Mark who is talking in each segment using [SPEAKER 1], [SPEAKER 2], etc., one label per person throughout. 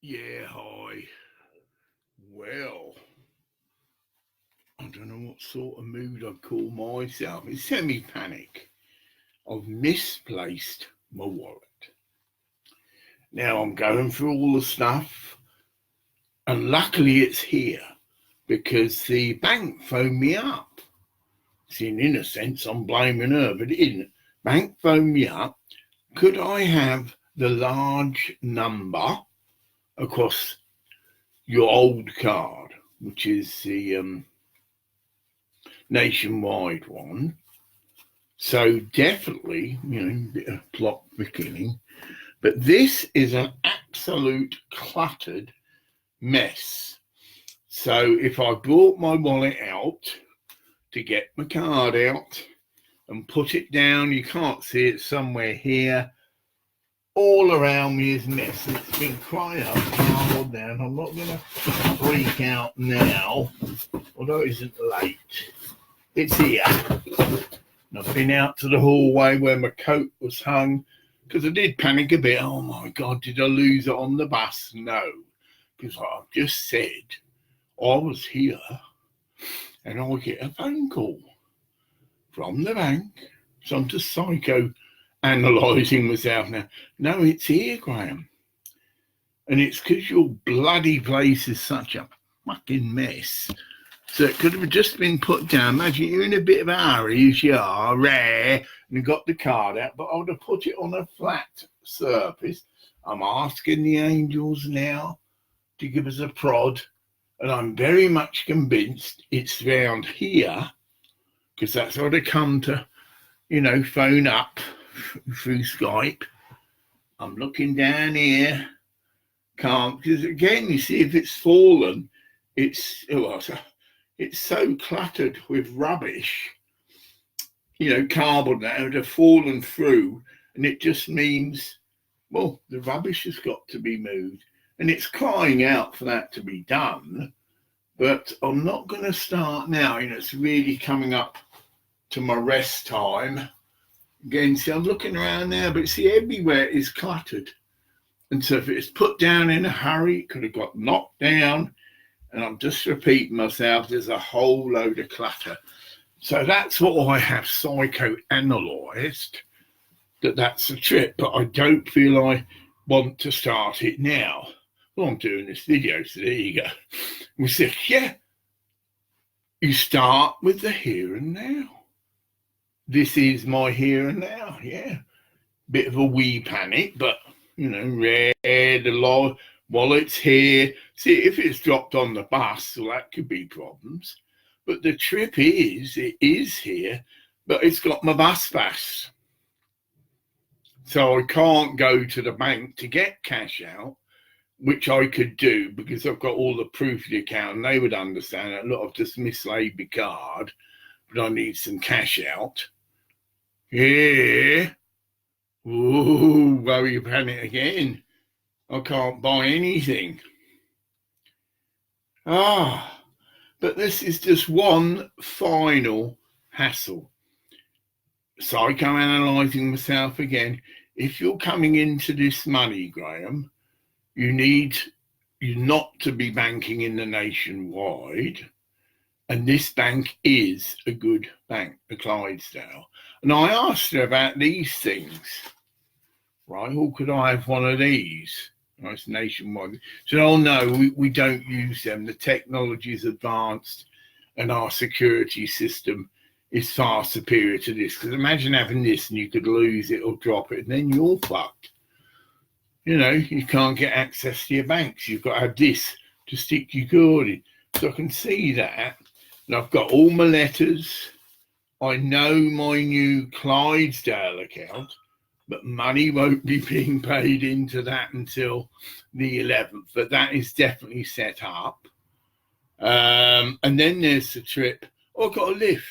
[SPEAKER 1] Yeah, hi. Well, I don't know what sort of mood I'd call myself. It's semi-panic. I've misplaced my wallet. Now I'm going through all the stuff, and luckily it's here because the bank phoned me up. See, in a sense, I'm blaming her, but it isn't. Bank phoned me up. Could I have the large number across your old card, which is the nationwide one? So definitely, bit of plot beginning. But this is an absolute cluttered mess. So if I brought my wallet out to get my card out and put it down, you can't see it somewhere here. All around me is mess. It's been crying out now. I'm not going to freak out now, although it isn't late. It's here. And I've been out to the hallway where my coat was hung because I did panic a bit. Oh my God, did I lose it on the bus? No, because like I've just said, I was here and I get a phone call from the bank. So I'm just psycho-analysing myself now. No, it's here, Graham. And it's because your bloody place is such a fucking mess. So it could have just been put down. Imagine you're in a bit of a hurry, as you are, rare, and you got the card out, but I would have put it on a flat surface. I'm asking the angels now to give us a prod, and I'm very much convinced it's round here, because that's what I come to, phone up through Skype. I'm looking down here, can't, because again, you see, if it's fallen, it's so cluttered with rubbish, cardboard that would have fallen through, and it just means, well, the rubbish has got to be moved, and it's crying out for that to be done. But I'm not going to start now. It's really coming up to my rest time. Again, see, I'm looking around now, but see, everywhere is cluttered. And so if it's put down in a hurry, it could have got knocked down. And I'm just repeating myself, there's a whole load of clutter. So that's what I have psychoanalysed, that's the trip, but I don't feel I want to start it now. Well, I'm doing this video, so there you go. We said, yeah, you start with the here and now. This is my here and now, yeah. Bit of a wee panic, but, rare, the wallet's here. See, if it's dropped on the bus, well, that could be problems. But the trip is, it is here, but it's got my bus pass. So I can't go to the bank to get cash out, which I could do because I've got all the proof of the account and they would understand that. Look, I've just mislaid my card, but I need some cash out. Yeah. Ooh, worry panic again. I can't buy anything. But this is just one final hassle. Psychoanalysing myself again. If you're coming into this money, Graham, you need you not to be banking in the nationwide. And this bank is a good bank, the Clydesdale. And I asked her about these things. Right, or could I have one of these? Nice nationwide. She said, oh no, we don't use them. The technology is advanced and our security system is far superior to this. Because imagine having this and you could lose it or drop it and then you're fucked. You can't get access to your banks. You've got to have this to stick your card in. So I can see that. And I've got all my letters. I know my new Clydesdale account, but money won't be being paid into that until the 11th. But that is definitely set up. And then there's the trip. Oh, I got a lift.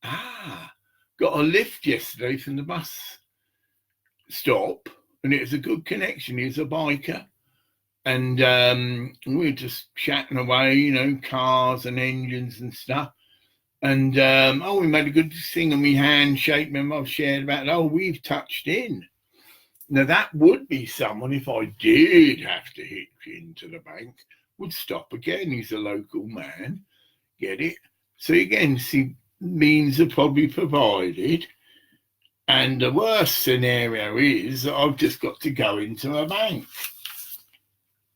[SPEAKER 1] Got a lift yesterday from the bus stop. And it was a good connection. He was a biker. And we were just chatting away, cars and engines and stuff. And, we made a good thing and we handshake. Remember I've shared about it. Oh, we've touched in. Now, that would be someone, if I did have to hit into the bank, would stop again. He's a local man. Get it? So again, see, means are probably provided. And the worst scenario is that I've just got to go into a bank,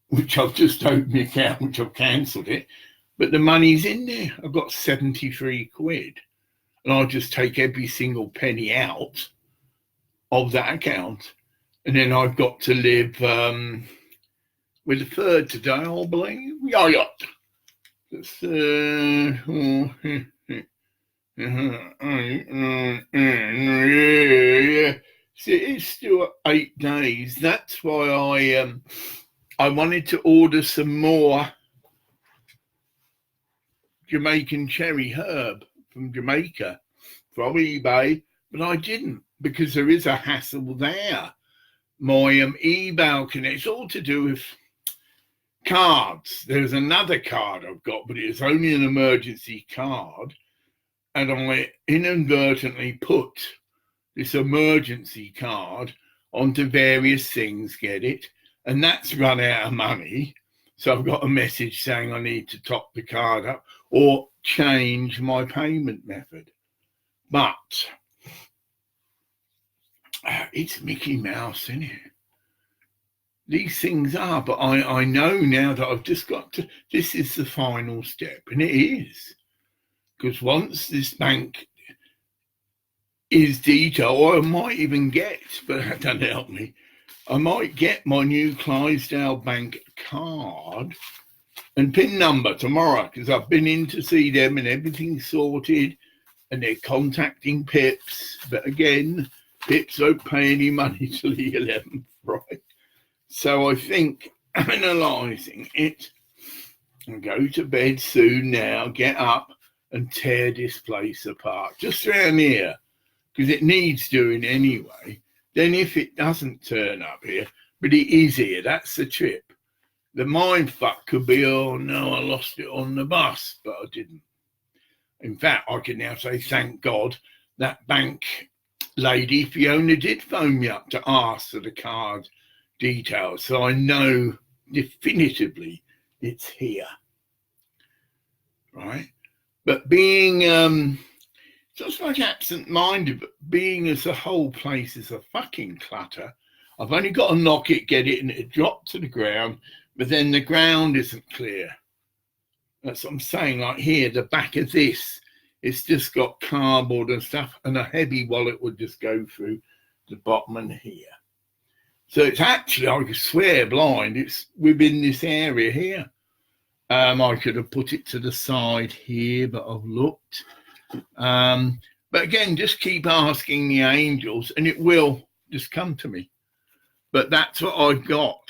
[SPEAKER 1] which I've just opened the account, which I've cancelled it. But the money's in there. I've got 73 quid. And I'll just take every single penny out of that account. And then I've got to live with the third today, I believe. Yeah. The third. See, it's still 8 days. That's why I wanted to order some more Jamaican cherry herb from Jamaica from eBay, but I didn't because there is a hassle there. My eBay connects all to do with cards. There's another card I've got, but it's only an emergency card. And I inadvertently put this emergency card onto various things, get it? And that's run out of money. So I've got a message saying I need to top the card up or change my payment method. But it's Mickey Mouse, isn't it? These things are, but I know now that I've just got to, this is the final step, and it is. Because once this bank is detailed, or I might even get, but that doesn't help me, I might get my new Clydesdale Bank card and PIN number tomorrow, because I've been in to see them and everything's sorted and they're contacting Pips. But again, Pips don't pay any money till the 11th, right? So I think analysing it and go to bed soon now, get up and tear this place apart, just around here, because it needs doing anyway. Then if it doesn't turn up here, but it is here, that's the trip. The mind fuck could be, oh no, I lost it on the bus, but I didn't. In fact, I can now say, thank God, that bank lady, Fiona, did phone me up to ask for the card details, so I know definitively it's here, right? But being just like absent-minded, but being as the whole place is a fucking clutter, I've only got to knock it, get it, and it drop to the ground, but then the ground isn't clear. That's what I'm saying. Like here, the back of this, it's just got cardboard and stuff, and a heavy wallet would just go through the bottom and here. So it's actually, I could swear blind, it's within this area here. I could have put it to the side here, but I've looked. But again, just keep asking the angels and it will just come to me. But that's what I've got.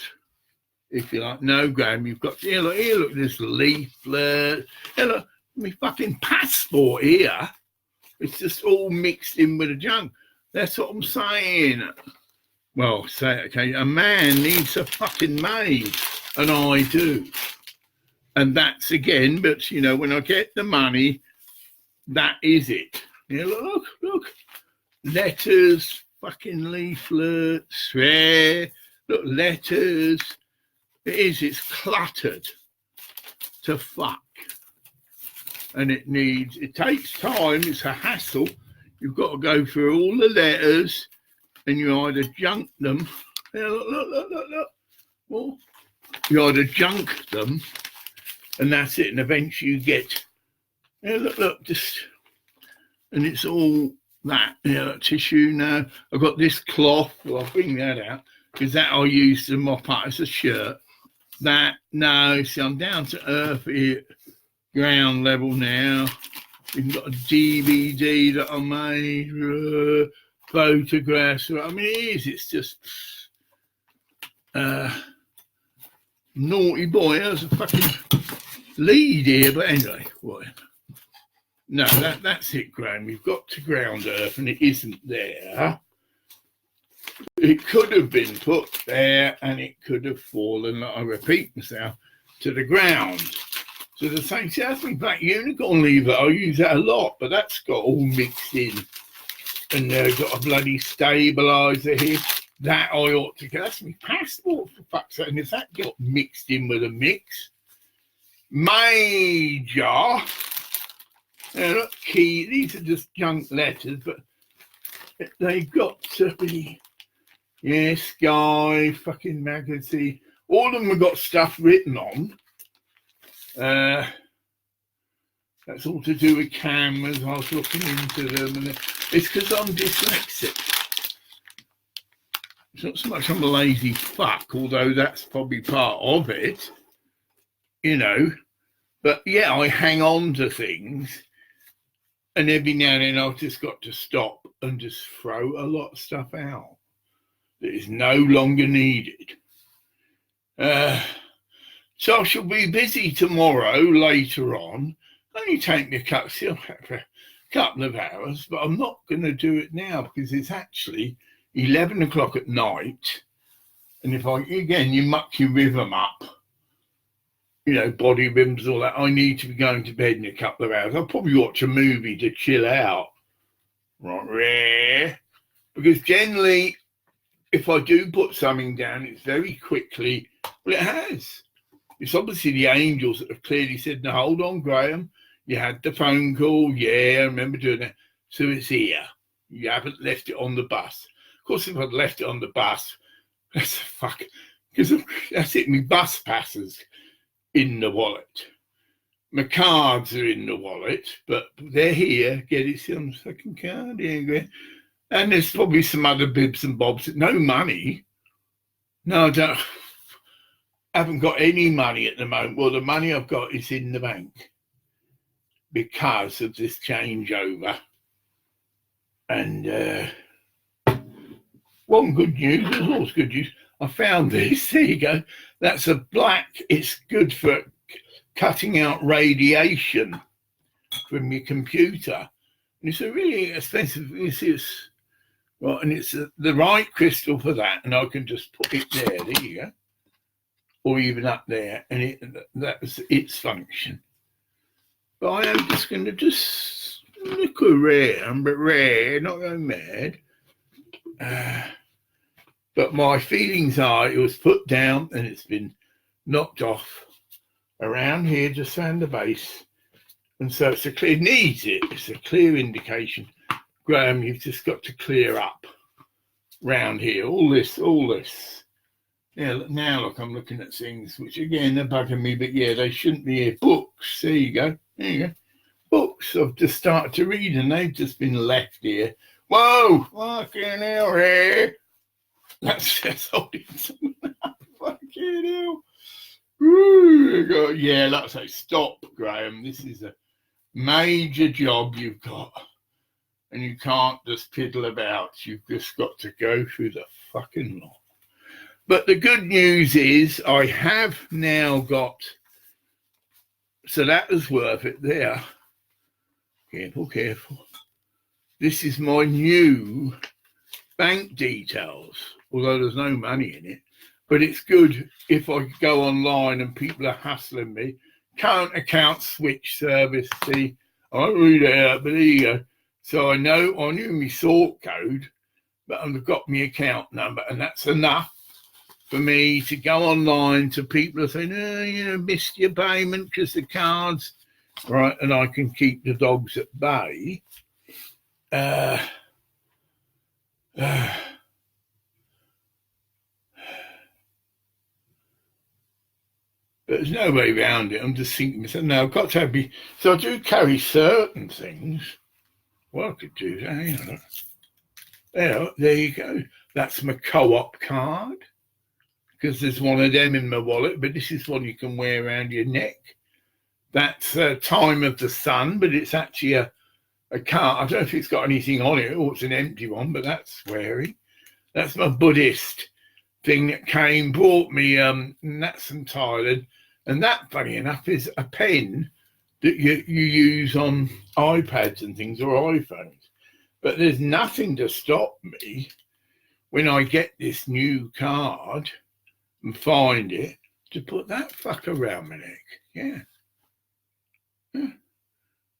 [SPEAKER 1] If you're like, no, Graham, you've got, here, look, this leaflet. Here, look, my fucking passport here. It's just all mixed in with the junk. That's what I'm saying. Well, say, okay, a man needs a fucking maid, and I do. And that's again, but you know, when I get the money, that is it. You know, look, letters, fucking leaflets, look, letters. It's cluttered to fuck. And it takes time, it's a hassle. You've got to go through all the letters and you either junk them. You know, look. Well, you either junk them and that's it. And eventually you get, you know, look, just, and it's all that, you know, tissue now. I've got this cloth, well, I'll bring that out because that I'll use to mop up. It's a shirt. That, no, see, I'm down to earth here, ground level now. We've got a DVD that I made, photographs. I mean, it's just naughty boy. There's a fucking lead here, but anyway, what? No, that's it, Graham. We've got to ground earth, and it isn't there. It could have been put there, and it could have fallen. I repeat myself to the ground. So the same, see, that's my black unicorn lever. I use that a lot, but that's got all mixed in. And they've got a bloody stabiliser here. that I ought to get. That's my passport, for fuck's sake. And if that got mixed in with a mix, major. They're not key. These are just junk letters, but they've got to be. Yeah, Sky, fucking magazine. All of them have got stuff written on. That's all to do with cameras. I was looking into them, and it's because I'm dyslexic. It's not so much I'm a lazy fuck, although that's probably part of it, you know. But yeah, I hang on to things, and every now and then I've just got to stop and just throw a lot of stuff out that is no longer needed. So I shall be busy tomorrow later on. Only take me a couple of hours, but I'm not going to do it now because it's actually 11 o'clock at night. And if you muck your rhythm up, you know, body rhythms, all that, I need to be going to bed in a couple of hours. I'll probably watch a movie to chill out. Right, because generally, if I do put something down, it's very quickly, well, it has. It's obviously the angels that have clearly said, no, hold on, Graham. You had the phone call. Yeah, I remember doing that. So it's here. You haven't left it on the bus. Of course, if I'd left it on the bus, that's because that's it. My bus passes in the wallet. My cards are in the wallet, but they're here. Get it on the second card. Here, and there's probably some other bibs and bobs. No money. No, I don't. I haven't got any money at the moment. Well, the money I've got is in the bank because of this changeover. And one good news, there's always good news. I found this. There you go. That's a black. It's good for cutting out radiation from your computer. And it's a really expensive. Well, and it's the right crystal for that. And I can just put it there. There you go. Or even up there, and that's its function. But I am just going to just look around, but not go mad. But my feelings are it was put down and it's been knocked off around here, just around the base. And so it needs it. It's a clear indication. Graham, you've just got to clear up round here. All this. Yeah, now look, I'm looking at things which again are bugging me, but yeah, they shouldn't be here. Books, there you go. Books I've just started to read and they've just been left here. Whoa, fucking hell, here. That's holding something up. Fucking hell. Ooh, yeah, like I say, stop, Graham. This is a major job you've got. And you can't just piddle about. You've just got to go through the fucking lot. But the good news is I have now got, so that was worth it there. Careful. This is my new bank details, although there's no money in it. But it's good if I go online and people are hassling me. Current account switch service. See, I won't read it out, but there you go. So I knew my sort code, but I've got my account number, and that's enough for me to go online to people saying, oh, missed your payment because the cards, right, and I can keep the dogs at bay. But there's no way around it. I'm just thinking, no, I've got to have so I do carry certain things. Well, I could do that. There you go. That's my co-op card. Because there's one of them in my wallet, but this is one you can wear around your neck. That's Time of the Sun, but it's actually a card. I don't know if it's got anything on it or it's an empty one, but that's sweary. That's my Buddhist thing that brought me, and that's from Thailand. And that, funny enough, is a pen that you use on iPads and things or iPhones. But there's nothing to stop me when I get this new card and find it to put that fuck around my neck. Yeah.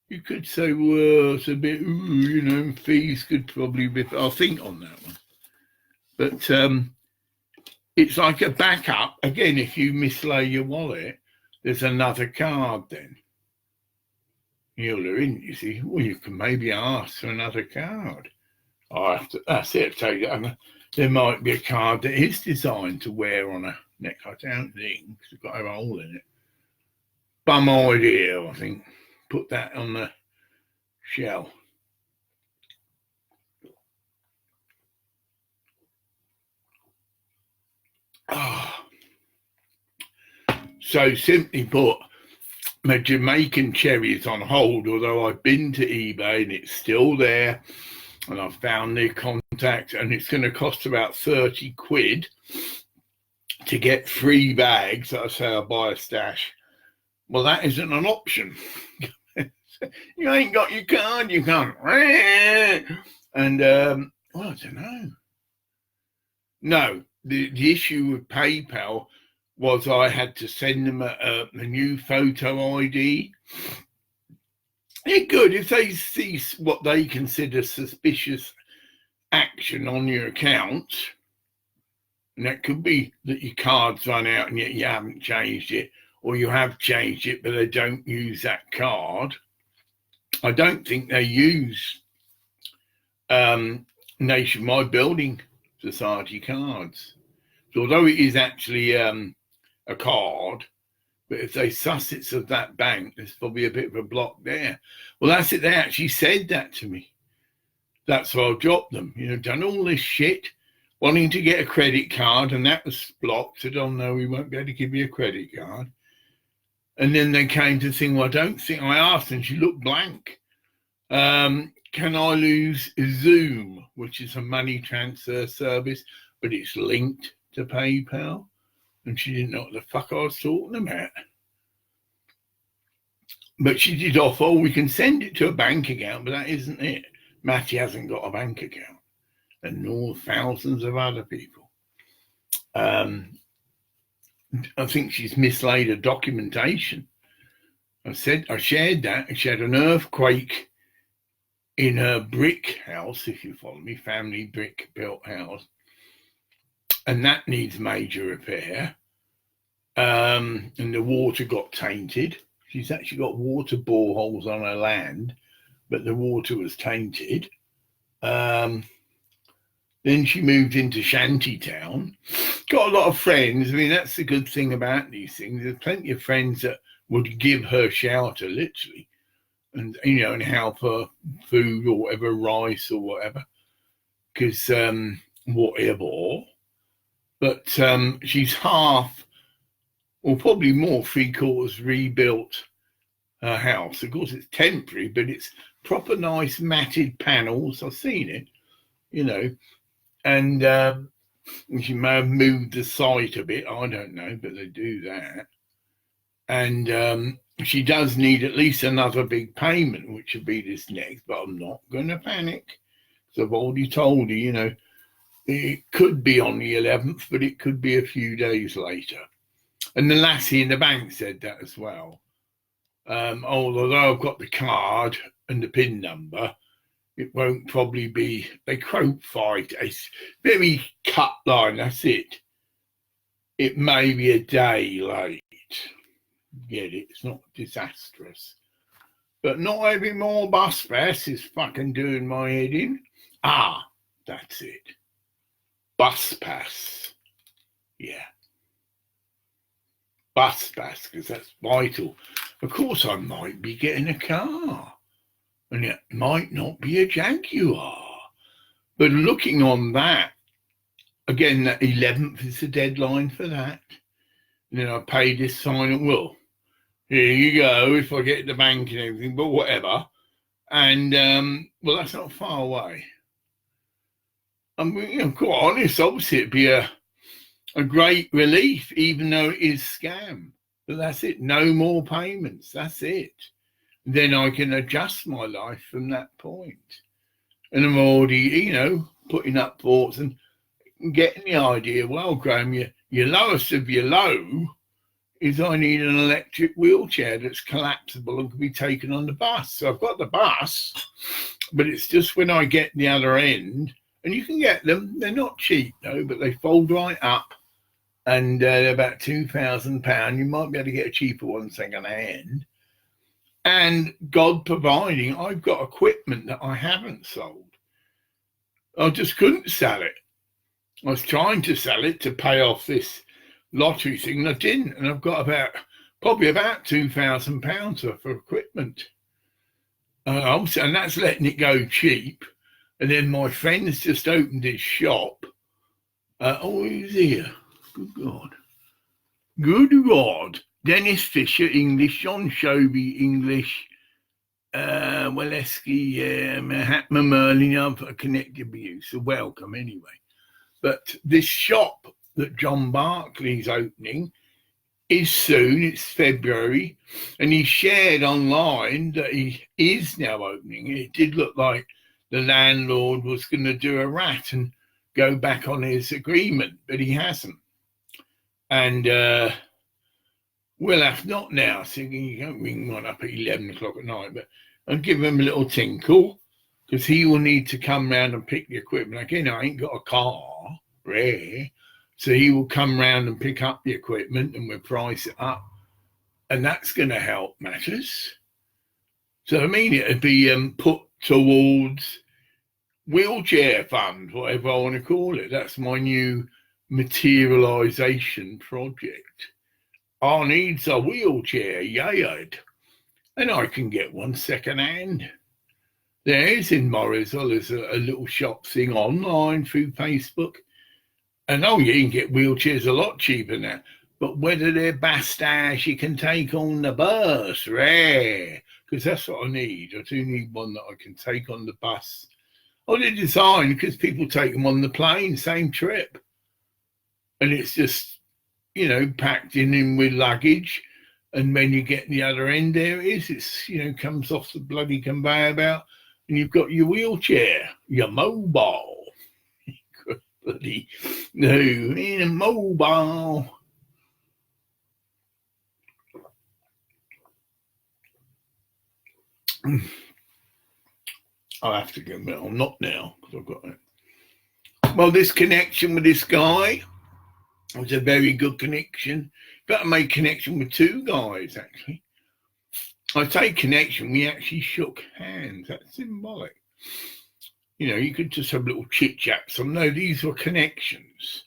[SPEAKER 1] You could say, well, it's a bit, fees could probably be, I'll think on that one. But it's like a backup. Again, if you mislay your wallet, there's another card then. You're in, you see. Well, you can maybe ask for another card. That's it. Tell you, there might be a card that is designed to wear on a neck. I don't think, because it's got a hole in it. Bum idea, I think. Put that on the shell. So simply put, my Jamaican cherry is on hold, although I've been to eBay and it's still there, and I've found their contact, and it's going to cost about 30 quid to get 3 bags. I say I'll buy a stash. Well, that isn't an option. You ain't got your card, you can't. And well, I don't know. No, the issue with PayPal was I had to send them a new photo ID. They're good if they see what they consider suspicious action on your account. And that could be that your card's run out and yet you haven't changed it, or you have changed it but they don't use that card. I don't think they use Nationwide Building Society cards. So although it is actually a card, but if they suss it's of that bank, there's probably a bit of a block there. Well, that's it. They actually said that to me. That's why I dropped them. Done all this shit, wanting to get a credit card, and that was blocked. Said, oh no, we won't be able to give you a credit card. And then they came to think, well, I don't think, I asked, and she looked blank. Can I use Zoom, which is a money transfer service, but it's linked to PayPal? And she didn't know what the fuck I was talking about. But she did offer, we can send it to a bank account, but that isn't it. Matty hasn't got a bank account, and nor thousands of other people. I think she's mislaid her documentation. I shared that, and she had an earthquake in her brick house, if you follow me, family brick built house. And that needs major repair. And the water got tainted. She's actually got water boreholes on her land, but the water was tainted. Then she moved into Shantytown. Got a lot of friends. I mean, that's the good thing about these things. There's plenty of friends that would give her shelter, literally, and and help her food or whatever, rice or whatever, because whatever. But she's half, or probably more, 3/4 rebuilt her house. Of course, it's temporary, but it's proper nice matted panels. I've seen it, and she may have moved the site a bit. I don't know, but they do that. And she does need at least another big payment, which would be this next, but I'm not going to panic. So I've already told her, it could be on the 11th, but it could be a few days later. And the lassie in the bank said that as well. Although I've got the card and the PIN number, it won't probably be, they quote 5 days. Very cut line, that's it. It may be a day late. Get it? It's not disastrous. But not having more bus pass is fucking doing my head in. That's it. Bus pass. Yeah. Bus pass, because that's vital. Of course, I might be getting a car, and it might not be a Jaguar. But looking on that, again, that 11th is the deadline for that. And then I pay this sign, well, here you go, if I get the bank and everything, but whatever. And, well, that's not far away. I mean, quite honest, obviously it'd be a great relief, even though it is scam. But that's it, no more payments, that's it. Then I can adjust my life from that point. And I'm already, putting up thoughts and getting the idea, well, Graham, your lowest of your low is I need an electric wheelchair that's collapsible and can be taken on the bus. So I've got the bus, but it's just when I get the other end And you can get them. They're not cheap though, but they fold right up, and they're about £2,000. You might be able to get a cheaper one second hand. And God providing, I've got equipment that I haven't sold. I just couldn't sell it. I was trying to sell it to pay off this lottery thing, and I didn't. And I've got probably about £2,000 worth of equipment. And that's letting it go cheap. And then my friend's just opened his shop. He's here. Good God. Good God. Dennis Fisher, English. John Shoby, English. Waleski, Mahatma Merlin. I've connected with you, so welcome anyway. But this shop that John Barclay's opening is soon. It's February. And he shared online that he is now opening. It did look like the landlord was going to do a rat and go back on his agreement, but he hasn't. And we'll have, not now, so you can't ring one up at 11 o'clock at night, but I'll give him a little tinkle, because he will need to come round and pick the equipment. Again, I ain't got a car, rare, so he will come round and pick up the equipment and we'll price it up, and that's going to help matters. So I mean, it'd be put towards wheelchair fund, whatever I want to call it. That's my new materialisation project. I needs a wheelchair, yard, and I can get one second hand. There's in Morrisville, there's a little shop thing online through Facebook. And you can get wheelchairs a lot cheaper now. But whether they're bastards you can take on the bus, rare, because that's what I need. I do need one that I can take on the bus. They're designed because people take them on the plane, same trip. And it's just, packed in with luggage. And when you get the other end, there it is. It's, comes off the bloody conveyor belt. And you've got your wheelchair, your mobile. Bloody no, in a mobile. I'll have to go. Well, not now, because I've got it. Well, this connection with this guy was a very good connection. But I made connection with two guys, actually. I say connection, we actually shook hands. That's symbolic. You could just have little chit-chats. So no, these were connections.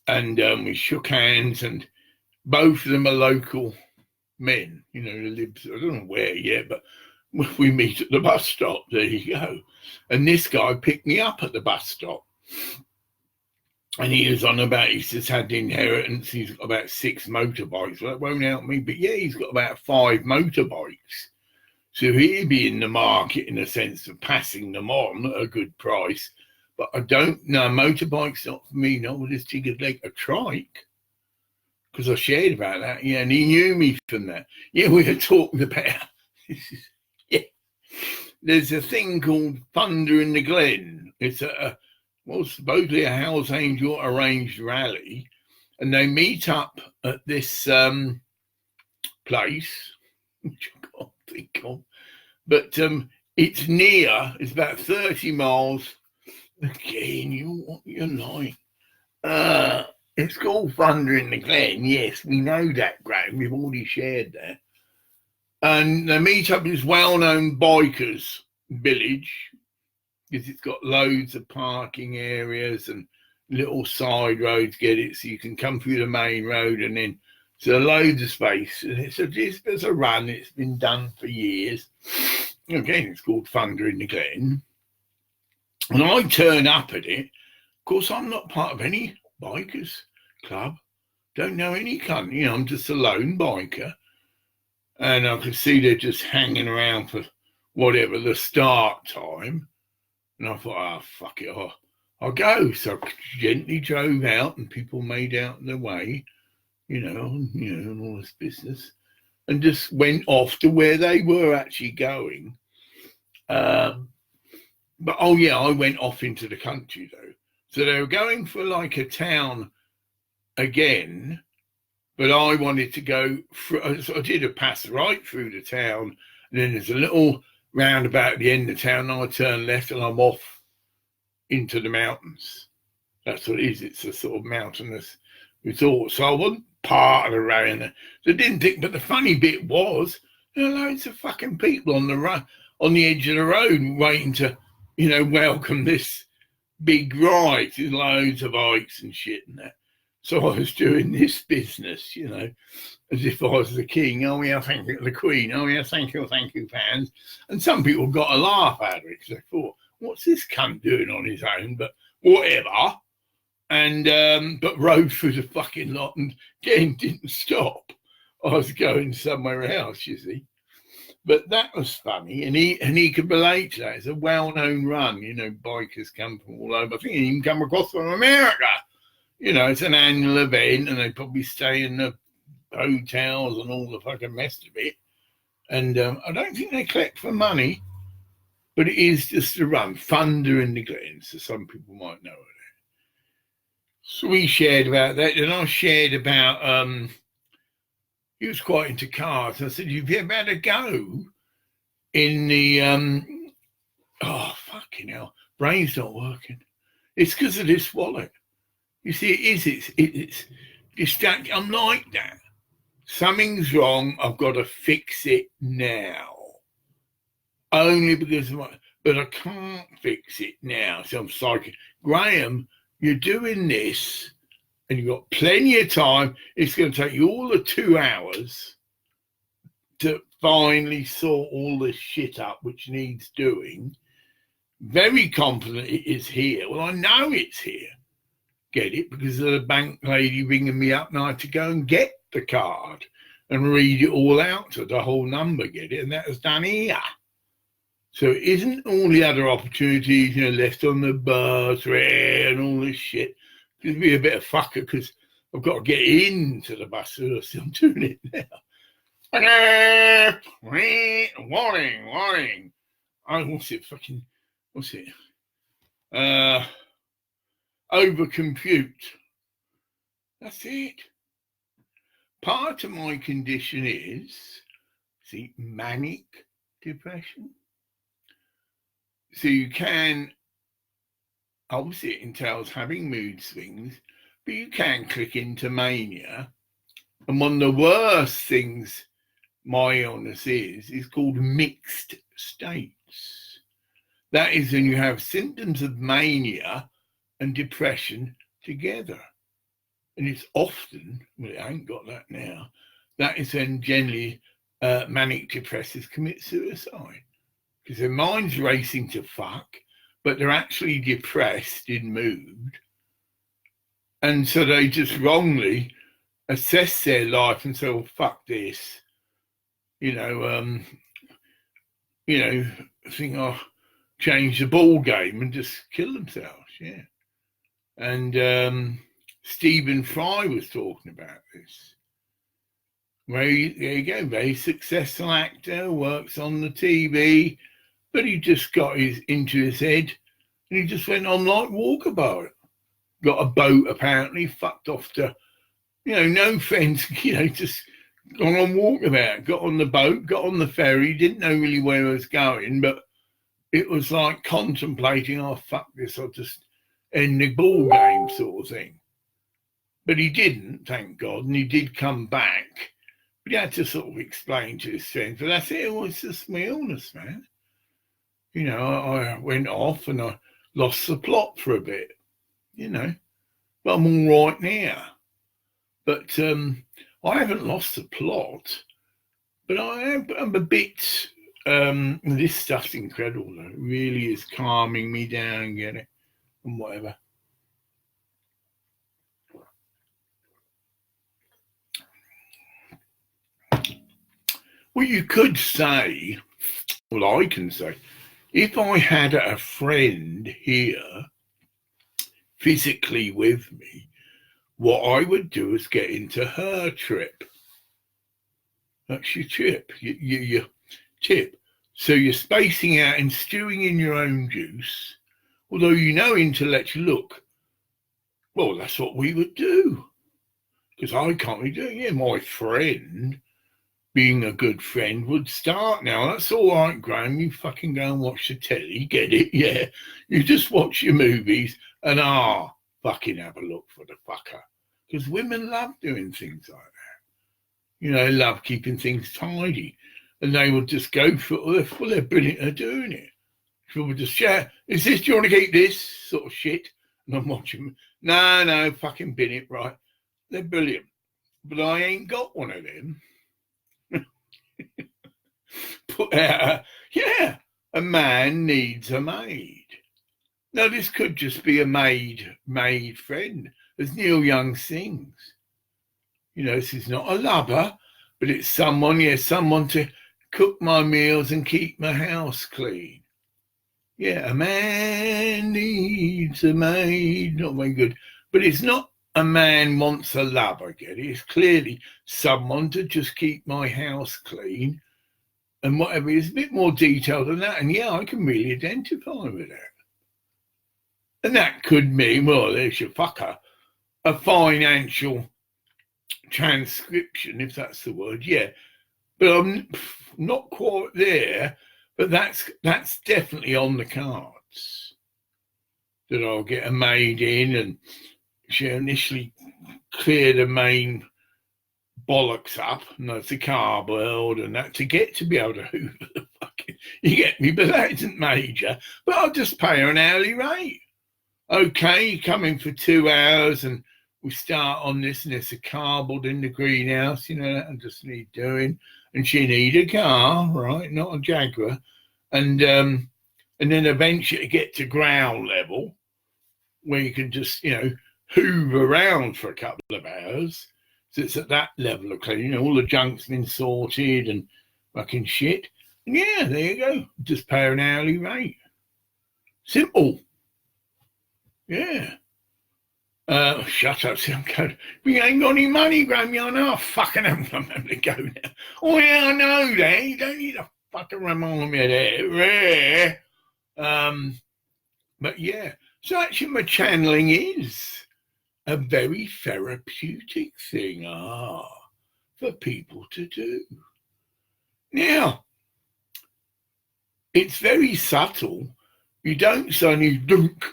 [SPEAKER 1] And we shook hands, and both of them are local men, who live, I don't know where yet, but we meet at the bus stop. There you go. And this guy picked me up at the bus stop. And he was on about, he's just had the inheritance. He's got about 6 motorbikes. Well, that won't help me, but yeah, he's got about 5 motorbikes. So he'd be in the market in the sense of passing them on at a good price. But I don't know, motorbike's not for me, not with this jiggered leg, a trike. Because I shared about that, yeah, and he knew me from that. Yeah, we were talking about, there's a thing called Thunder in the Glen. It's supposedly a Hell's Angel arranged rally. And they meet up at this place, which I can't think of. But it's near, it's about 30 miles. Again, you're like, it's called Thunder in the Glen. Yes, we know that, Graham. We've already shared that. And they meet up in this well-known bikers village, because it's got loads of parking areas and little side roads, get it, so you can come through the main road, and then so loads of space. And it's a run. It's been done for years. Again, it's called Thunder in the Glen. And I turn up at it. Of course, I'm not part of any bikers club. Don't know any cunt. I'm just a lone biker. And I can see they're just hanging around for whatever the start time. And I thought, fuck it, I'll go. So I gently drove out, and people made out their way, and all this business, and just went off to where they were actually going. But I went off into the country though. So they were going for like a town again, but I wanted to go through, so I did a pass right through the town, and then there's a little roundabout at the end of town, and I turn left and I'm off into the mountains. That's what it is. It's a sort of mountainous resort. So I wasn't part of the round. So I didn't think, but the funny bit was there were loads of fucking people on the edge of the road waiting to, welcome this big ride. There's loads of bikes and shit and that. So I was doing this business, as if I was the king. Oh yeah, thank you, the queen. Oh yeah, thank you, fans. And some people got a laugh out of it because they thought, what's this cunt doing on his own? But whatever. And but rode through the fucking lot and again didn't stop. I was going somewhere else, you see. But that was funny, and he could relate to that. It's a well-known run, bikers come from all over. I think he even come across from America. It's an annual event, and they probably stay in the hotels and all the fucking rest of it. And I don't think they collect for money, but it is just a run, thunder in the Glen, so some people might know it. So we shared about that, and I shared about, he was quite into cars. I said, you've ever had a go in the, oh, fucking hell, brain's not working. It's because of this wallet. You see, it's distracting. I'm like that. Something's wrong. I've got to fix it now. Only because but I can't fix it now. So I'm psychic. Graham, you're doing this and you've got plenty of time. It's going to take you all the 2 hours to finally sort all this shit up, which needs doing. Very confident it is here. Well, I know it's here. Get it? Because of the bank lady ringing me up and I had to go and get the card and read it all out to the whole number, get it? And that was done here. So it isn't all the other opportunities, left on the bus and all this shit. It'd be a bit of fucker because I've got to get into the bus first. I'm doing it now. Warning. Oh, what's it? Overcompute. That's it. Part of my condition is, manic depression. So you can, obviously it entails having mood swings, but you can click into mania. And one of the worst things my illness is called mixed states. That is when you have symptoms of mania and depression together. And it's often, well, I ain't got that now, that is when generally manic depressives commit suicide. Because their mind's racing to fuck, but they're actually depressed in mood. And so they just wrongly assess their life and say, well, fuck this. Think I'll change the ball game and just kill themselves, yeah. And Stephen Fry was talking about this. There you go, very successful actor, works on the TV, but he just got into his head and he just went on like Walkabout. Got a boat apparently, fucked off to, no friends, just gone on Walkabout, got on the boat, got on the ferry, didn't know really where he was going, but it was like contemplating, oh, fuck this, I'll just end the ball game sort of thing. But he didn't, thank God, and he did come back. But he had to sort of explain to his friends, but that's it was just my illness, man. I went off and I lost the plot for a bit, but I'm all right now. But I haven't lost the plot, but I'm a bit, this stuff's incredible though. It really is calming me down, get it, and whatever. Well, you could say, well, I can say, if I had a friend here physically with me, what I would do is get into her trip. That's your trip, your tip. So you're spacing out and stewing in your own juice, although intellectually, look, well, that's what we would do. Because I can't be doing it. My friend, being a good friend would start now. That's all right, Graham. You fucking go and watch the telly, get it? Yeah. You just watch your movies and fucking have a look for the fucker. Because women love doing things like that. You know, they love keeping things tidy. And they will just go for it. Well, they're brilliant at doing it. She will just share, do you want to keep this sort of shit? And I'm watching, no, fucking bin it, right? They're brilliant. But I ain't got one of them. A man needs a maid. Now, this could just be a maid friend, as Neil Young sings. You know, this is not a lover, but it's someone to cook my meals and keep my house clean. Yeah, a man needs a maid. Not very good. But it's not a man wants a love, I get it. It's clearly someone to just keep my house clean and whatever. It's a bit more detailed than that. And yeah, I can really identify with that. And that could mean, well, there's your fucker, a financial transcription, if that's the word, yeah. But I'm not quite there, but that's definitely on the cards. That I'll get a maid in and she initially clear the main bollocks up, and that's the car world and that, to get to be able to hoover the fucking, you get me, but that isn't major. But I'll just pay her an hourly rate. Okay, you come in for 2 hours and we start on this, and there's a cardboard in the greenhouse, you know, that I just need doing. And she need a car, right? Not a Jaguar. And then eventually get to ground level where you can just, you know, hoover around for a couple of hours. So it's at that level of cleaning. You know, all the junk's been sorted and fucking shit. And yeah, there you go. Just pay an hourly rate. Simple. Yeah. Shut up, see, I'm going, we ain't got any money, Graham. You know, fucking I'm having to go now. Oh, yeah, I know that. You don't need to fucking remind me of that. But yeah, so actually my channeling is a very therapeutic thing, for people to do. Now, it's very subtle. You don't suddenly dunk,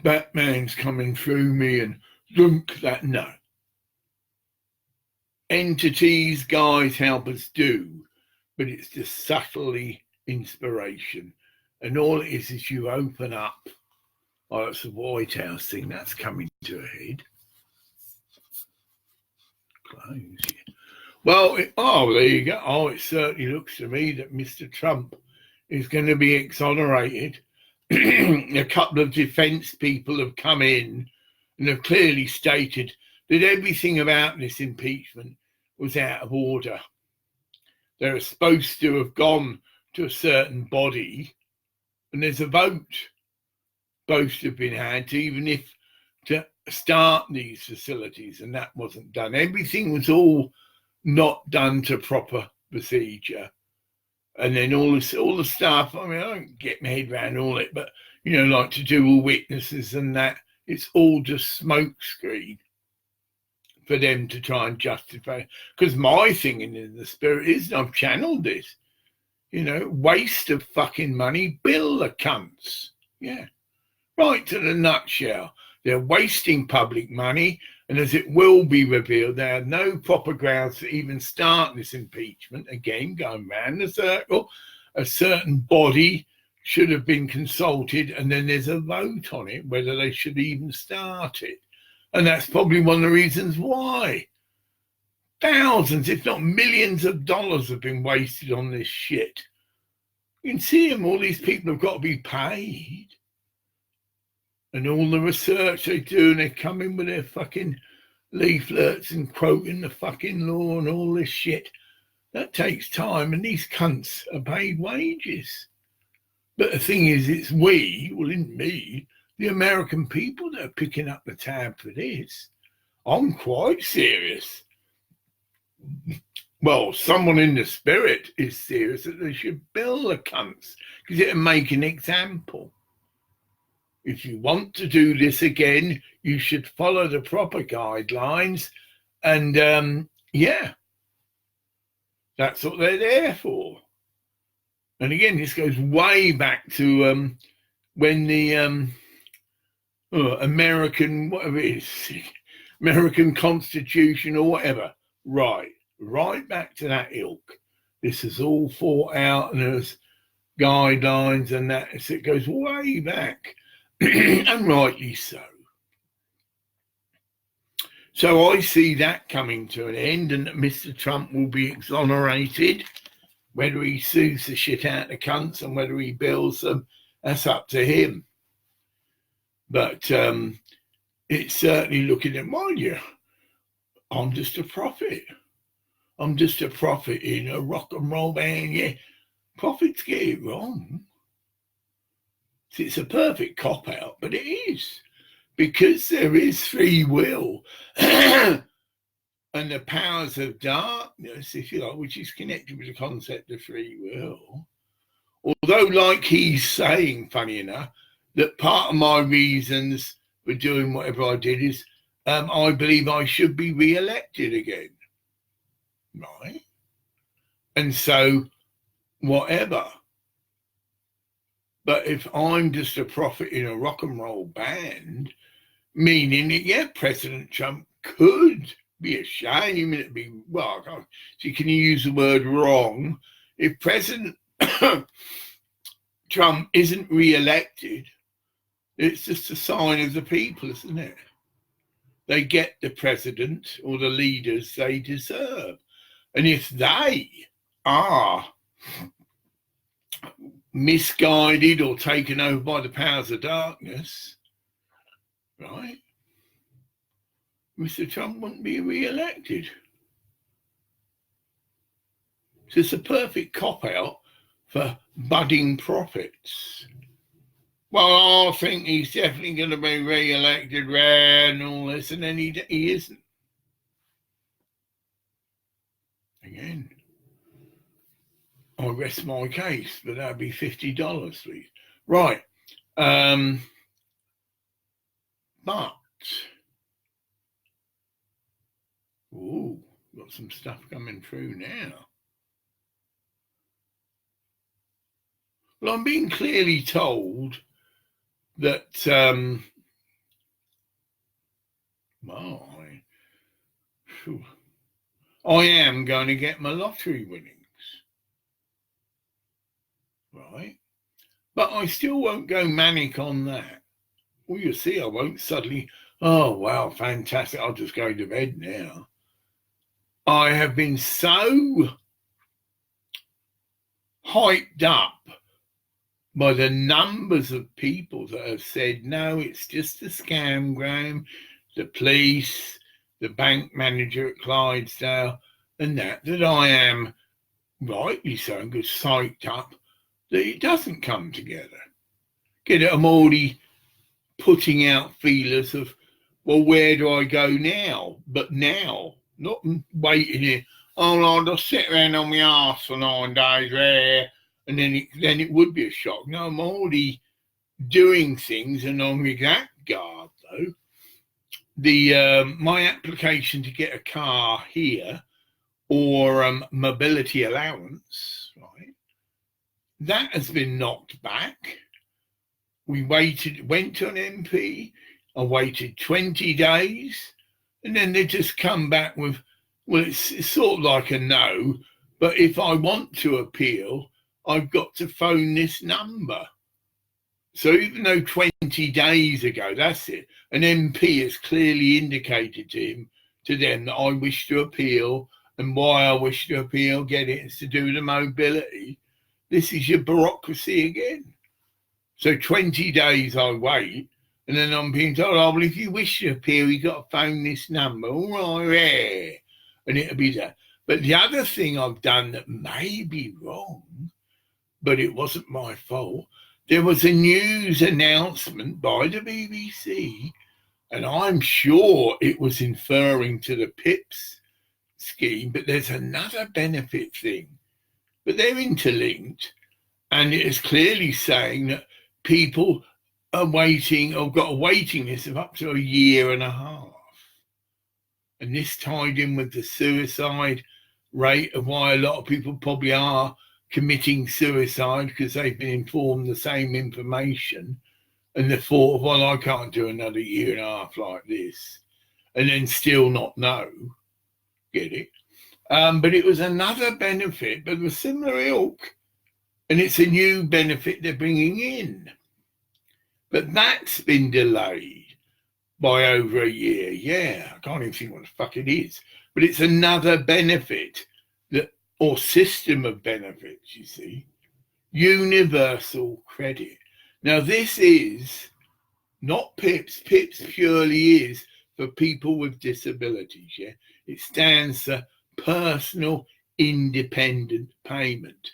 [SPEAKER 1] Batman's coming through me and dunk that. No. Entities, guys, help us do, but it's just subtly inspiration. And all it is you open up. Oh, it's the White House thing that's coming to a head. Close, yeah. Well, there you go. Oh, it certainly looks to me that Mr. Trump is going to be exonerated. A couple of defense people have come in and have clearly stated that everything about this impeachment was out of order. They're supposed to have gone to a certain body, and there's a vote supposed to have been had to even if to start these facilities, and that wasn't done. Everything was all not done to proper procedure. And then all the stuff, I mean, I don't get my head around all it, but, you know, like to do all witnesses and that, it's all just smokescreen for them to try and justify. Because my thing in the spirit is, I've channeled this, you know, waste of fucking money, bill the cunts. Yeah, right to the nutshell. They're wasting public money, and as it will be revealed, there are no proper grounds to even start this impeachment. Again, going round the circle, a certain body should have been consulted, and then there's a vote on it, whether they should even start it. And that's probably one of the reasons why thousands, if not millions of dollars have been wasted on this shit. You can see them, all these people have got to be paid. And all the research they do, and they come in with their fucking leaflets and quoting the fucking law and all this shit. That takes time, and these cunts are paid wages. But the thing is, it's we, well, in me, the American people that are picking up the tab for this. I'm quite serious. Well, someone in the spirit is serious that they should bill the cunts because it'll make an example. If you want to do this again, you should follow the proper guidelines. And yeah. That's what they're there for. And again, this goes way back to when the American, whatever it is, American Constitution or whatever, right back to that ilk. This is all thought out, and there's guidelines and that. So it goes way back, and rightly so. So I see that coming to an end, and that Mr. Trump will be exonerated. Whether he sues the shit out of cunts and whether he bills them, that's up to him. But it's certainly looking at, mind you, I'm just a prophet. I'm just a prophet in a rock and roll band. Yeah, prophets get it wrong. It's a perfect cop-out, but it is. Because there is free will and the powers of darkness, if you like, which is connected with the concept of free will. Although, like he's saying, funny enough, that part of my reasons for doing whatever I did is I believe I should be re-elected again. Right? And so, whatever. But if I'm just a prophet in a rock and roll band, meaning that, yeah, President Trump could be a shame, and it'd be, well, so can you use the word wrong? If President Trump isn't re-elected, it's just a sign of the people, isn't it? They get the president or the leaders they deserve. And if they are misguided or taken over by the powers of darkness, right, Mr. Trump wouldn't be re-elected. So it's a perfect cop-out for budding prophets. Well, I think he's definitely going to be re-elected and all this, and then he isn't. Again, I rest my case, but that'd be $50, please. Right. But, ooh, got some stuff coming through now. Well, I'm being clearly told that, I am going to get my lottery winnings. Right? But I still won't go manic on that. Well, you see, I won't suddenly, oh, wow, fantastic, I'll just go to bed now. I have been so hyped up by the numbers of people that have said, no, it's just a scam, Graham, the police, the bank manager at Clydesdale, and that I am, rightly so, and get psyched up that it doesn't come together. I'm already putting out feelers of, well, where do I go now? But now, not waiting here, oh, I'll just sit around on my arse for 9 days there, and then it would be a shock. No, I'm already doing things, and on that guard, though, my application to get a car here or mobility allowance, right, that has been knocked back. We went to an MP, I waited 20 days, and then they just come back with, well, it's sort of like a no, but if I want to appeal, I've got to phone this number. So even though 20 days ago, that's it, an MP has clearly indicated to them that I wish to appeal, and why I wish to appeal, get it, it's to do with the mobility. This is your bureaucracy again. So 20 days I wait, and then I'm being told, oh, well, if you wish to appeal, you've got to phone this number. All right, yeah. And it'll be that. But the other thing I've done that may be wrong, but it wasn't my fault, there was a news announcement by the BBC, and I'm sure it was inferring to the PIPS scheme, but there's another benefit thing. But they're interlinked, and it is clearly saying that people are waiting or got a waiting list of up to a year and a half. And this tied in with the suicide rate of why a lot of people probably are committing suicide, because they've been informed the same information and the thought of, well, I can't do another year and a half like this, and then still not know. Get it? But it was another benefit, but of a similar ilk, and it's a new benefit they're bringing in. But that's been delayed by over a year. Yeah, I can't even think what the fuck it is. But it's another benefit that, or system of benefits, you see. Universal credit. Now, this is not PIPS. PIPS purely is for people with disabilities, yeah? It stands for Personal Independent Payment.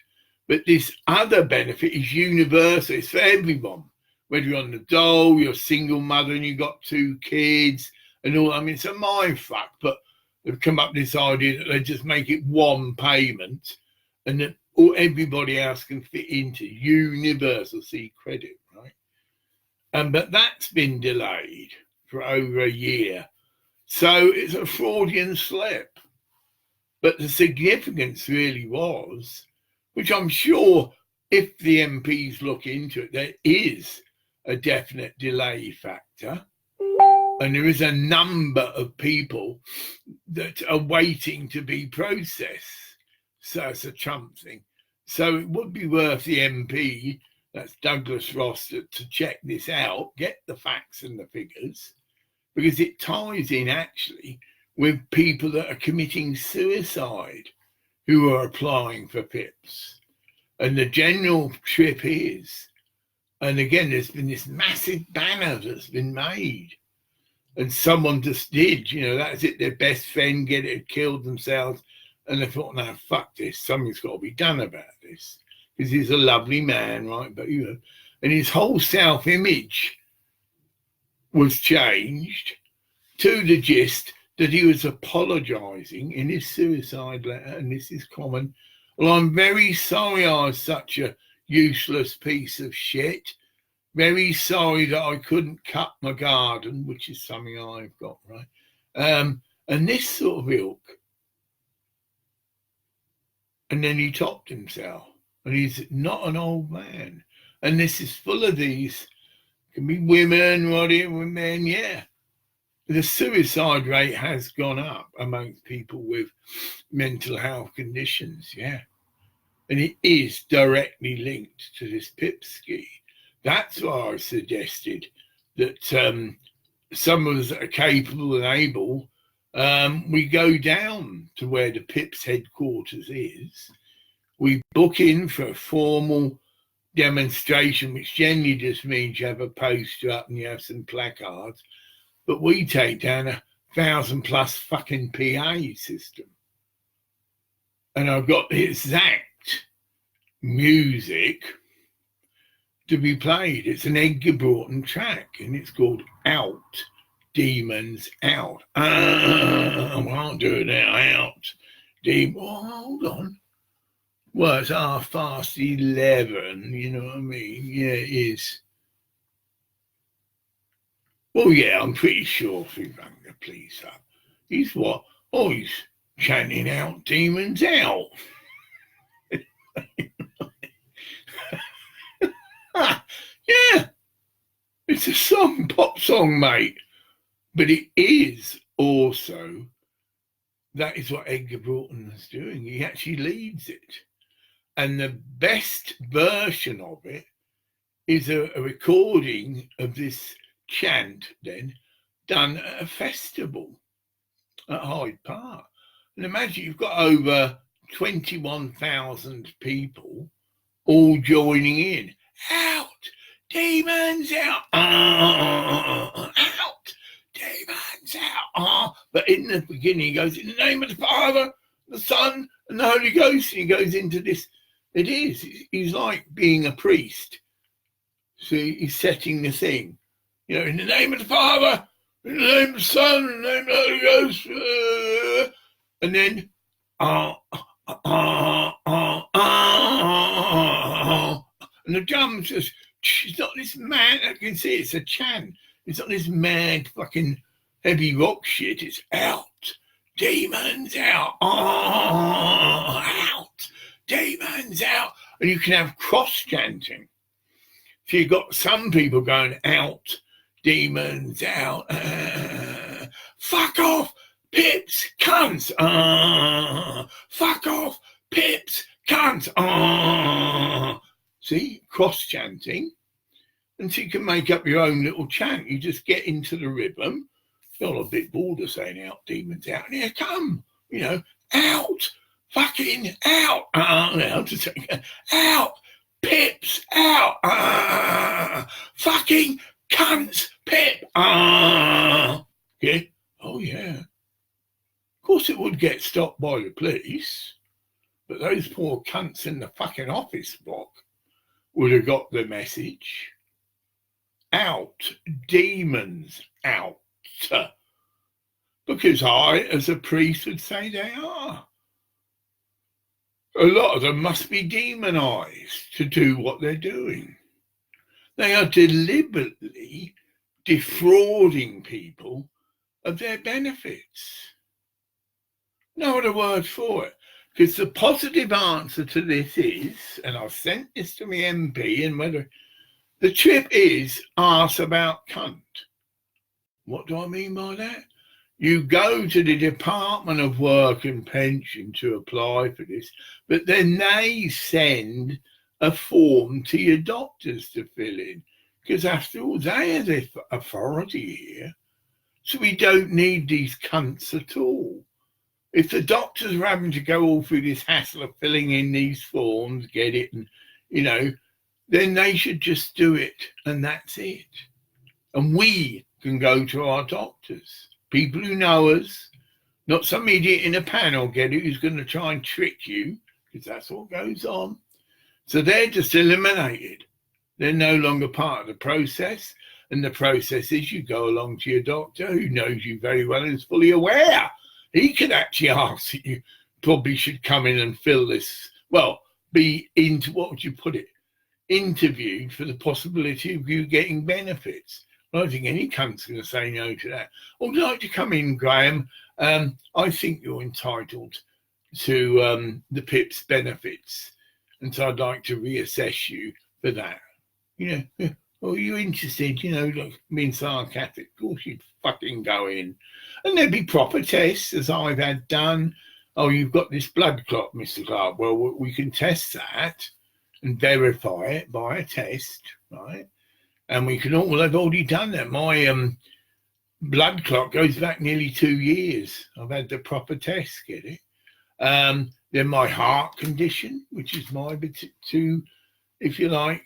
[SPEAKER 1] But this other benefit is universal. It's for everyone. Whether you're on the dole, you're a single mother and you've got 2 kids and all. I mean, it's a mindfuck, but they've come up with this idea that they just make it one payment and that everybody else can fit into universal credit, right? But that's been delayed for over a year. So it's a Freudian slip. But the significance really was, which I'm sure if the MPs look into it, there is a definite delay factor. And there is a number of people that are waiting to be processed. So it's a Trump thing. So it would be worth the MP, that's Douglas Ross, to check this out, get the facts and the figures, because it ties in actually with people that are committing suicide who are applying for PIPs. And the general trip is, and again, there's been this massive banner that's been made. And someone just did, that's it, their best friend killed themselves. And they thought, no, fuck this, something's got to be done about this. Because he's a lovely man, right? But, and his whole self-image was changed to the gist that he was apologising in his suicide letter, and this is common. Well, I'm very sorry I was such a useless piece of shit. Very sorry that I couldn't cut my garden, which is something I've got, right? And this sort of ilk. And then he topped himself. And he's not an old man. And this is full of these, can be women, whatever, men, yeah. The suicide rate has gone up amongst people with mental health conditions, yeah. And it is directly linked to this PIP scheme. That's why I suggested that some of us that are capable and able, we go down to where the PIP's headquarters is. We book in for a formal demonstration, which generally just means you have a poster up and you have some placards. But we take down 1,000+ fucking PA system. And I've got the exact music to be played. It's an Edgar Broughton track, and it's called Out, Demons Out. I can't do it now. Out, demons. Oh, hold on. Well, it's 11:30, you know what I mean? Yeah, it is. Well, yeah, I'm pretty sure if he rang the police up. He's what? Oh, he's chanting out, demons out. Yeah, it's a song, pop song, mate. But it is also, that is what Edgar Broughton is doing. He actually leads it. And the best version of it is a recording of this chant then done at a festival at Hyde Park. And imagine you've got over 21,000 people all joining in. Out, demons out, out, demons out. But in the beginning, he goes, in the name of the Father, the Son, and the Holy Ghost. And he goes into this. It is. He's like being a priest. So he's setting the thing. In the name of the Father, in the name of the Son, in the name of the Holy Ghost. And then, and the drums just, it's not this mad, I can see it's a chant. It's not this mad fucking heavy rock shit. It's out, demons out, out, demons out. And you can have cross chanting. So you've got some people going out, demons out, fuck off, pips, cunts, fuck off, pips, cunts, See, cross chanting. And so you can make up your own little chant. You just get into the rhythm. You're a bit bored of saying out, demons out. And here come, out, fucking out, out, pips, out, fucking cunts, pip, yeah. Oh, yeah. Of course it would get stopped by the police, but those poor cunts in the fucking office block would have got the message. Out, demons out. Because I, as a priest, would say they are. A lot of them must be demonized to do what they're doing. They are deliberately defrauding people of their benefits. No other word for it. Because the positive answer to this is, and I've sent this to my MP, and whether the trip is ask about cunt. What do I mean by that? You go to the Department of Work and Pension to apply for this, but then they send a form to your doctors to fill in, because after all, they are the authority here. So we don't need these cunts at all. If the doctors are having to go all through this hassle of filling in these forms, get it, and, then they should just do it, and that's it. And we can go to our doctors, people who know us, not some idiot in a panel, get it, who's going to try and trick you, because that's what goes on. So they're just eliminated. They're no longer part of the process. And the process is you go along to your doctor who knows you very well and is fully aware. He could actually ask that you probably should come in and fill this, be into, what would you put it, interviewed for the possibility of you getting benefits. I don't think any cunt's going to say no to that. Would you like to come in, Graham? I think you're entitled to the PIP's benefits, and so I'd like to reassess you for that. Are you interested? Like being sarcastic. Of course you'd fucking go in. And there'd be proper tests, as I've had done. Oh, you've got this blood clot, Mr. Clark. Well, we can test that and verify it by a test, right? And we can I've already done that. My blood clot goes back nearly 2 years. I've had the proper test, get it? Then my heart condition, which is my two, if you like,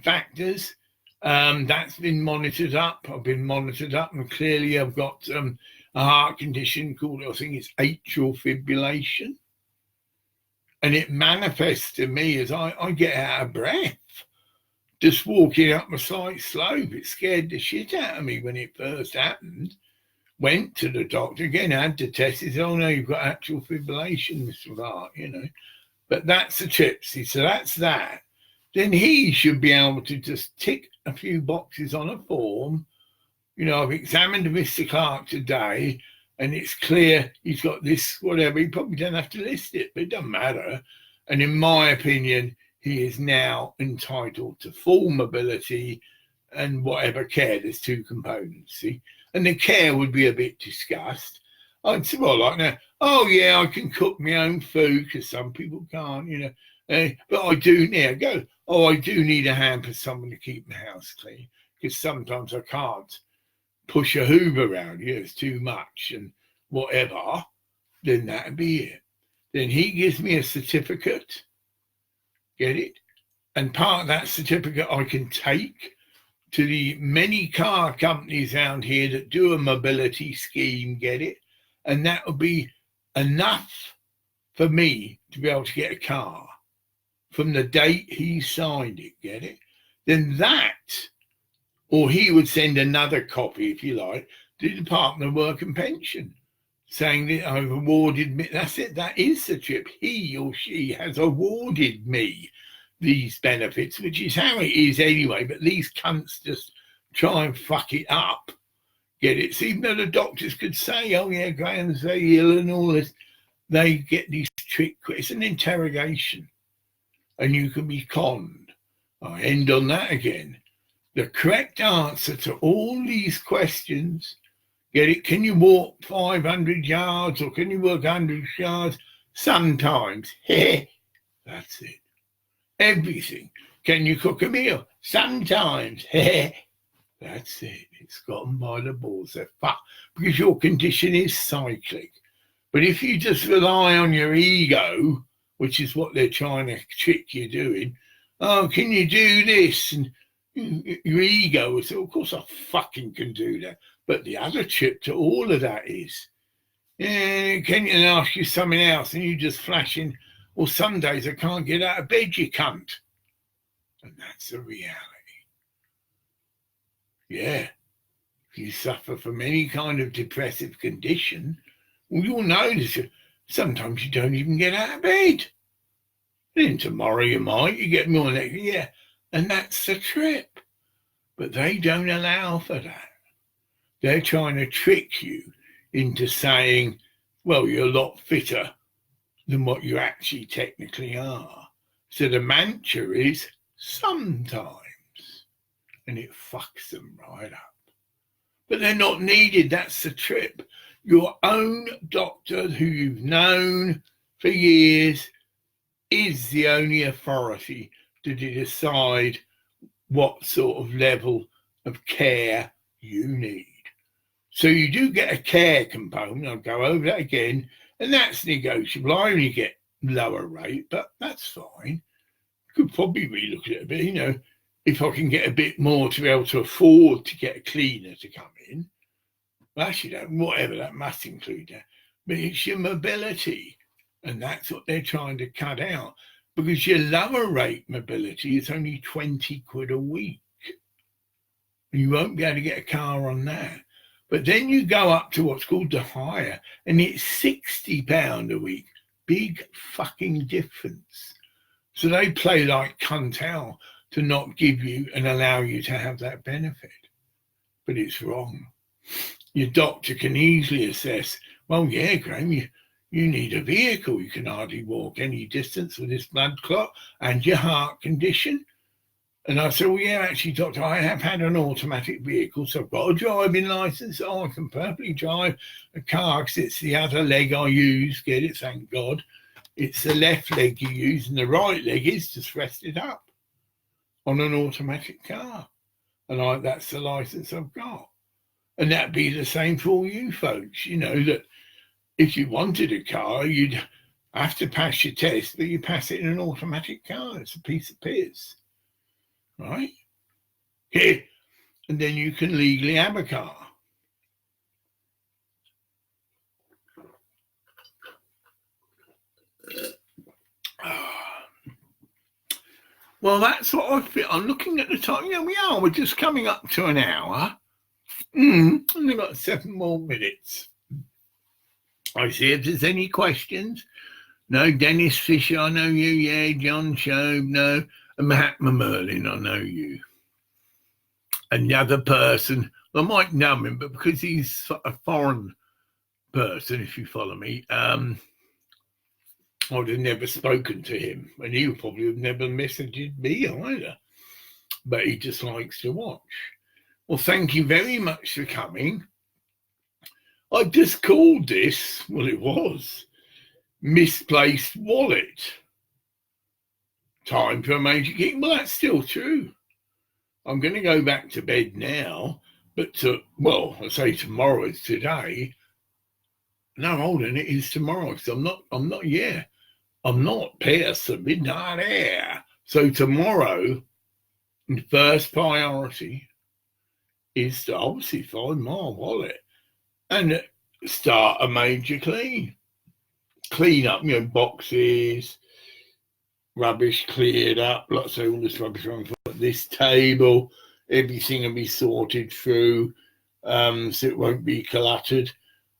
[SPEAKER 1] factors. That's been monitored up. I've been monitored up, and clearly I've got a heart condition called, I think it's atrial fibrillation. And it manifests to me as I get out of breath just walking up a slight slope. It scared the shit out of me when it first happened. Went to the doctor again, had the test. He said, oh no, you've got atrial fibrillation, Mr. Clark, But that's the tipsy, so that's that. Then he should be able to just tick a few boxes on a form. I've examined Mr. Clark today, and it's clear he's got this, whatever. He probably don't have to list it, but it doesn't matter. And in my opinion, he is now entitled to full mobility and whatever care. There's two components, see? And the care would be a bit discussed. I'd say, oh yeah, I can cook my own food, because some people can't, but I do now go, I do need a hand for someone to keep my house clean, because sometimes I can't push a Hoover around here. It's too much and whatever. Then that'd be it. Then he gives me a certificate, get it? And part of that certificate I can take to the many car companies out here that do a mobility scheme, get it? And that would be enough for me to be able to get a car from the date he signed it, get it? Then that, or he would send another copy, if you like, to the Department of Work and Pension, saying that I've awarded me, that's it, that is the trip. He or she has awarded me these benefits, which is how it is anyway, but these cunts just try and fuck it up, get it. So even though the doctors could say, oh yeah, Graham's very ill and all this, they get these trick. It's an interrogation, and you can be conned. I end on that again. The correct answer to all these questions, get it? Can you walk 500 yards or can you walk 100 yards? Sometimes. That's it. Everything. Can you cook a meal? Sometimes. That's it. It's gotten by the balls. They're fucked because your condition is cyclic. But if you just rely on your ego, which is what they're trying to trick you doing, oh, can you do this? And your ego will say, of course I fucking can do that. But the other trick to all of that is, can you ask you something else? And you just flashing, well, some days I can't get out of bed, you cunt. And that's the reality. Yeah. If you suffer from any kind of depressive condition, well, you'll notice that sometimes you don't even get out of bed. Then tomorrow you get more next, yeah. And that's the trip. But they don't allow for that. They're trying to trick you into saying, well, you're a lot fitter than what you actually technically are. So the mantra is sometimes. And it fucks them right up. But they're not needed. That's the trip. Your own doctor who you've known for years is the only authority to decide what sort of level of care you need. So you do get a care component. I'll go over that again. And that's negotiable. I only get lower rate, but that's fine. Could probably relook at it a bit, if I can get a bit more to be able to afford to get a cleaner to come in. Well, actually, whatever, that must include that. But it's your mobility. And that's what they're trying to cut out. Because your lower rate mobility is only 20 quid a week. You won't be able to get a car on that. But then you go up to what's called the higher, and it's £60 a week. Big fucking difference. So they play like cunt out to not give you and allow you to have that benefit. But it's wrong. Your doctor can easily assess, well, yeah, Graham, you need a vehicle. You can hardly walk any distance with this blood clot and your heart condition. And I said, well, yeah, actually, doctor, I have had an automatic vehicle, so I've got a driving license. Oh, I can perfectly drive a car because it's the other leg I use. Get it, thank God. It's the left leg you use, and the right leg is just rested up on an automatic car. And that's the license I've got. And that'd be the same for all you folks. That if you wanted a car, you'd have to pass your test, but you pass it in an automatic car. It's a piece of piss. Right? Here. And then you can legally have a car. Well, that's what I feel. I'm looking at the time. We're just coming up to an hour. Only got 7 more minutes. I see if there's any questions. No, Dennis Fisher, I know you. Yeah, John Shobe, no. And Mahatma Merlin, I know you. And the other person, I might know him, but because he's a foreign person, if you follow me, I would have never spoken to him. And he would probably have never messaged me either. But he just likes to watch. Well, thank you very much for coming. I just called this, well, it was misplaced wallet. Time for a major kick. Well, that's still true. I'm going to go back to bed now, but I say tomorrow, it's today. No, hold on, it is tomorrow. So I'm not past the midnight air. So tomorrow, the first priority is to obviously find my wallet and start a major clean. Clean up, boxes, rubbish cleared up, lots of all this rubbish on this table, everything will be sorted through, so it won't be cluttered.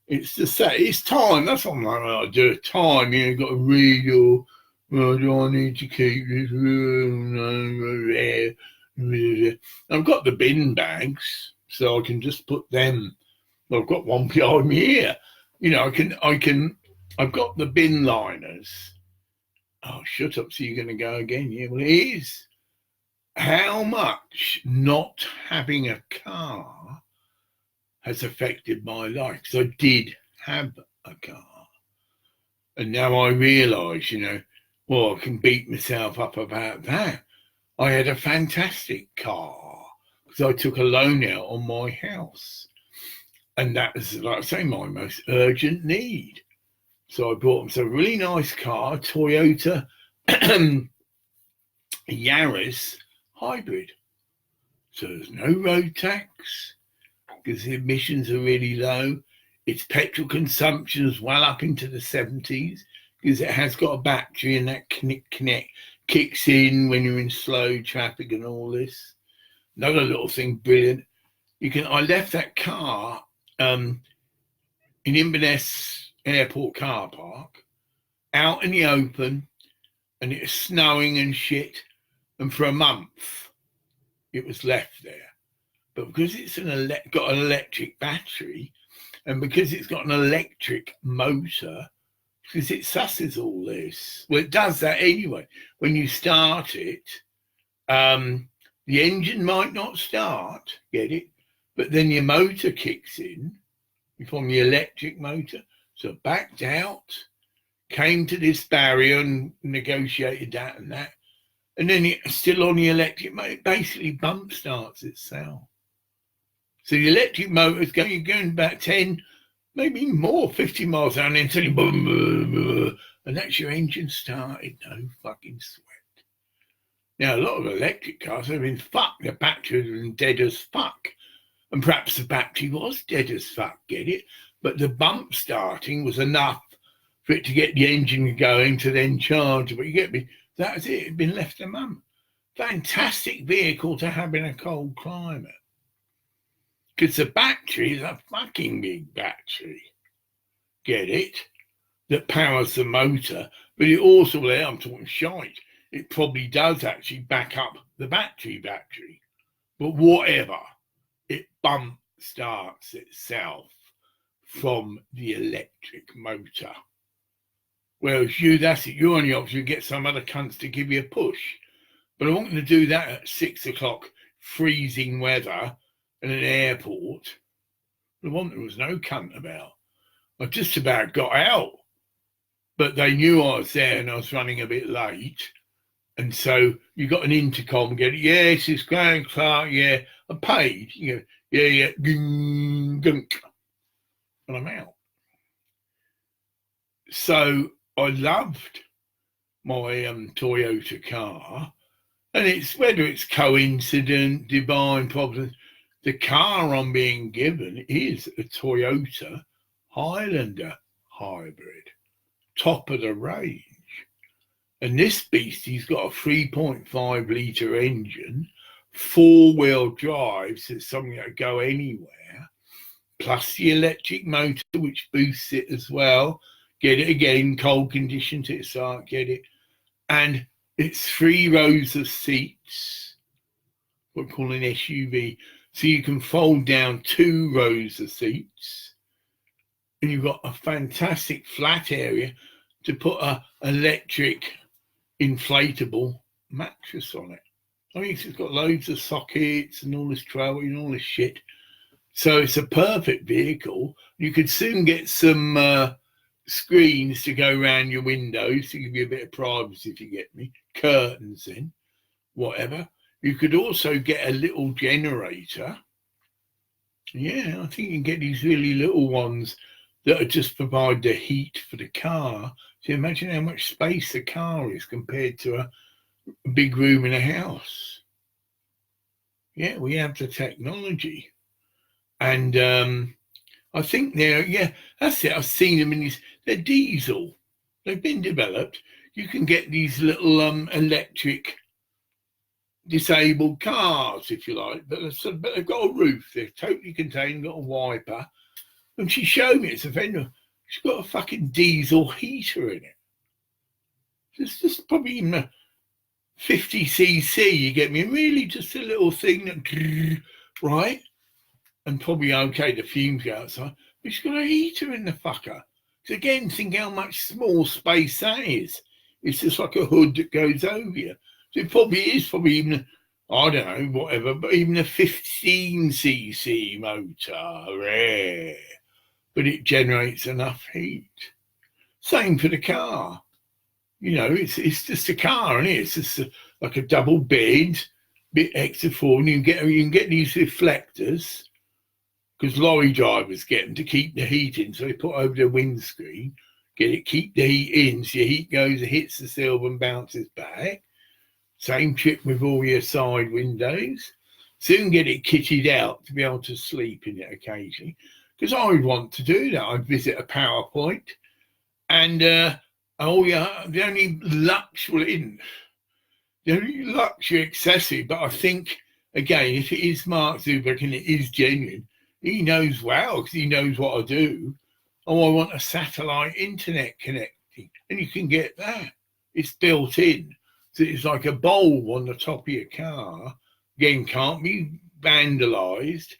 [SPEAKER 1] It's time. That's what I'm like, I do. Time, you've got to read do I need to keep this room? I've got the bin bags, so I can just put them Well, I've got one behind me here. You know, I've got the bin liners. Oh, shut up. So you're going to go again? Yeah, well, it is. How much not having a car has affected my life. Because I did have a car. And now I realise, you know, well, I can beat myself up about that. I had a fantastic car because I took a loan out on my house. And that was, like I say, my most urgent need. So I bought myself a really nice car, Toyota Yaris hybrid. So there's no road tax because the emissions are really low. Its petrol consumption is well up into the 70s because it has got a battery and that kicks in when you're in slow traffic and all this. Another little thing, brilliant. I left that car in Inverness Airport car park out in the open, and it was snowing and shit. And for a month, it was left there. But because it's got an electric battery, and because it's got an electric motor, because it susses all this. Well, it does that anyway. When you start it, the engine might not start, get it? But then your motor kicks in from the electric motor. So backed out, came to this barrier and negotiated that and that. And then it's still on the electric motor. It basically bump starts itself. So the electric motor is going about 10, maybe more, 50 miles an hour, and then boom, boom, boom, and that's your engine started. No fucking sweat. Now, a lot of electric cars have been fucked. The batteries have been dead as fuck. And perhaps the battery was dead as fuck, get it? But the bump starting was enough for it to get the engine going to then charge. But you get me? That was it. It had been left a month. Fantastic vehicle to have in a cold climate. Because the battery is a fucking big battery. Get it? That powers the motor. But it also, I'm talking shite, it probably does actually back up the battery. But whatever, it bump starts itself from the electric motor. Whereas that's it. You're on the option to get some other cunts to give you a push. But I want them to do that at 6 o'clock, freezing weather, in an airport. The one there was no cunt about. I just about got out. But they knew I was there and I was running a bit late. And so you got an intercom, get it, yes, it's Graham Clark, yeah, I paid. You go, yeah, gunk. And I'm out. So I loved my Toyota car. And it's whether it's coincident, divine providence, the car I'm being given is a Toyota Highlander hybrid, top of the range. And this beastie's got a 3.5 litre engine, 4-wheel drive, so it's something that go anywhere, plus the electric motor, which boosts it as well. Get it again, cold conditions to start, get it. And it's 3 rows of seats, what we call an SUV. So you can fold down 2 rows of seats, and you've got a fantastic flat area to put an electric inflatable mattress on it. I mean, it's got loads of sockets and all this travel and all this shit. So it's a perfect vehicle. You could soon get some screens to go around your windows to give you a bit of privacy, if you get me. Curtains in, whatever. You could also get a little generator. Yeah, I think you can get these really little ones that are just provide the heat for the car. So imagine how much space the car is compared to a big room in a house. Yeah, we have the technology. And I think that's it. I've seen them in these, they're diesel. They've been developed. You can get these little electric disabled cars, if you like, but they've got a roof. They're totally contained, got a wiper. And she showed me it's a vendor. She's got a fucking diesel heater in it. It's just probably in the 50cc, you get me? Really just a little thing that, right? and probably okay, the fumes go outside, but she's got a heater in the fucker. So again, think how much small space that is. It's just like a hood that goes over you. So it probably is even, I don't know, whatever, but even a 15cc motor, rare, but it generates enough heat. Same for the car. You know, it's just a car, and it's just like a double bed, bit extra forward, and you can get these reflectors, because lorry drivers get them to keep the heat in, so they put over the windscreen, keep the heat in, so your heat goes, hits the silver and bounces back. Same trick with all your side windows. Soon get it kitted out to be able to sleep in it occasionally, because I would want to do that. I'd visit a PowerPoint, and the only luxury accessory, but I think, again, if it is Mark Zuckerberg and it is genuine, he knows well, because he knows what I do. Oh, I want a satellite internet connecting, and you can get that. It's built in. So it's like a bulb on the top of your car. Again, can't be vandalized,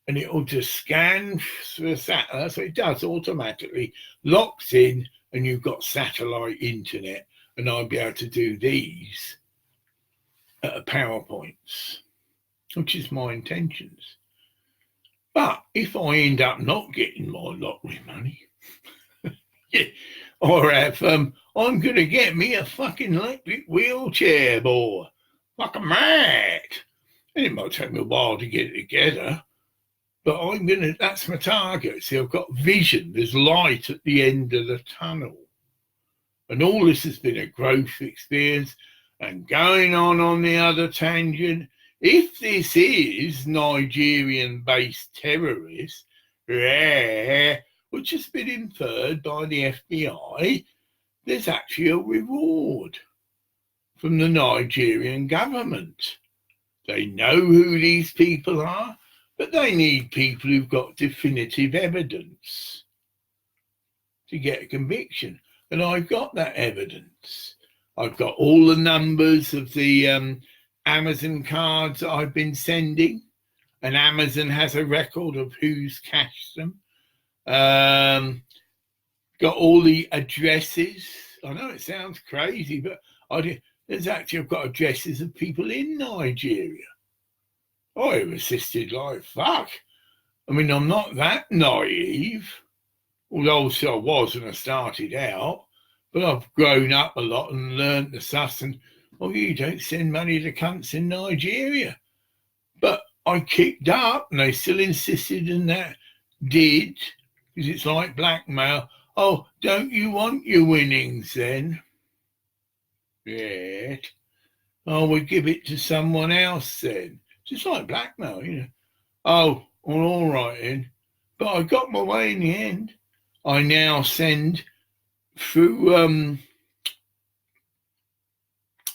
[SPEAKER 1] and it will just scan for satellite. So it does automatically, locks in, and you've got satellite internet. And I'll be able to do these PowerPoints, which is my intentions. But if I end up not getting my lottery money, or if I'm going to get me a fucking electric wheelchair, boy, like a mad. And it might take me a while to get it together, but that's my target. See, I've got vision. There's light at the end of the tunnel. And all this has been a growth experience. And going on the other tangent, if this is Nigerian-based terrorists, which has been inferred by the FBI, there's actually a reward from the Nigerian government. They know who these people are, but they need people who've got definitive evidence to get a conviction. And I've got that evidence. I've got all the numbers of the Amazon cards that I've been sending, and Amazon has a record of who's cashed them. Got all the addresses. I know it sounds crazy, but I've got addresses of people in Nigeria. I've assisted like fuck. I mean, I'm not that naive, although I was when I started out, but I've grown up a lot and learned the suss, and you don't send money to cunts in Nigeria. But I kicked up, and they still insisted in that did, because it's like blackmail. Oh, don't you want your winnings then? Yeah. Oh, we'll give it to someone else then. It's like blackmail, you know. Oh, well, all right then. But I got my way in the end. I now send through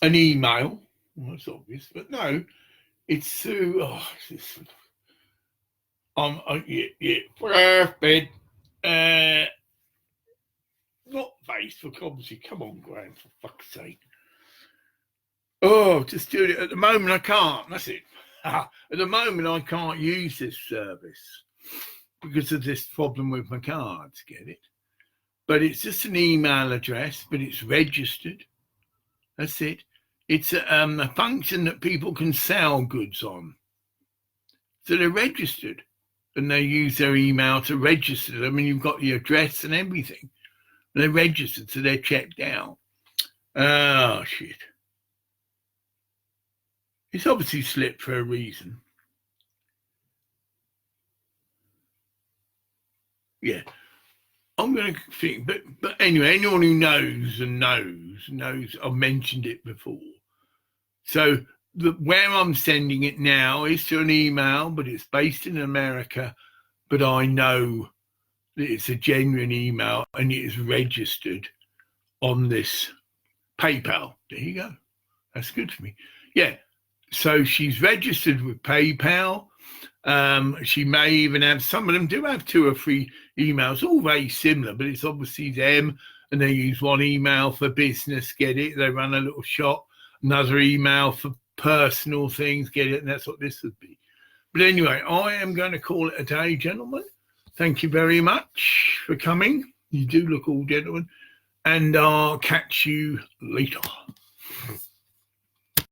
[SPEAKER 1] an email. Well, that's obvious, but no, it's through. Bed. Not Facebook, obviously. Come on, Graham, for fuck's sake. Oh, just do it. At the moment, I can't. That's it. At the moment, I can't use this service because of this problem with my cards. Get it? But it's just an email address, but it's registered. That's it. It's a function that people can sell goods on. So they're registered, and they use their email to register them, and you've got the address and everything. And they're registered, so they're checked out. Oh, shit. It's obviously slipped for a reason. Yeah. I'm going to think, but anyway, anyone who knows I've mentioned it before. So where I'm sending it now is to an email, but it's based in America, but I know that it's a genuine email and it is registered on this PayPal. There you go. That's good for me. Yeah. So she's registered with PayPal. She may even have, some of them do have 2 or 3 emails, all very similar, but it's obviously them, and they use one email for business, get it? They run a little shop, another email for personal things, get it? And that's what this would be. But anyway, I am going to call it a day, gentlemen. Thank you very much for coming. You do look all gentlemen. And I'll catch you later.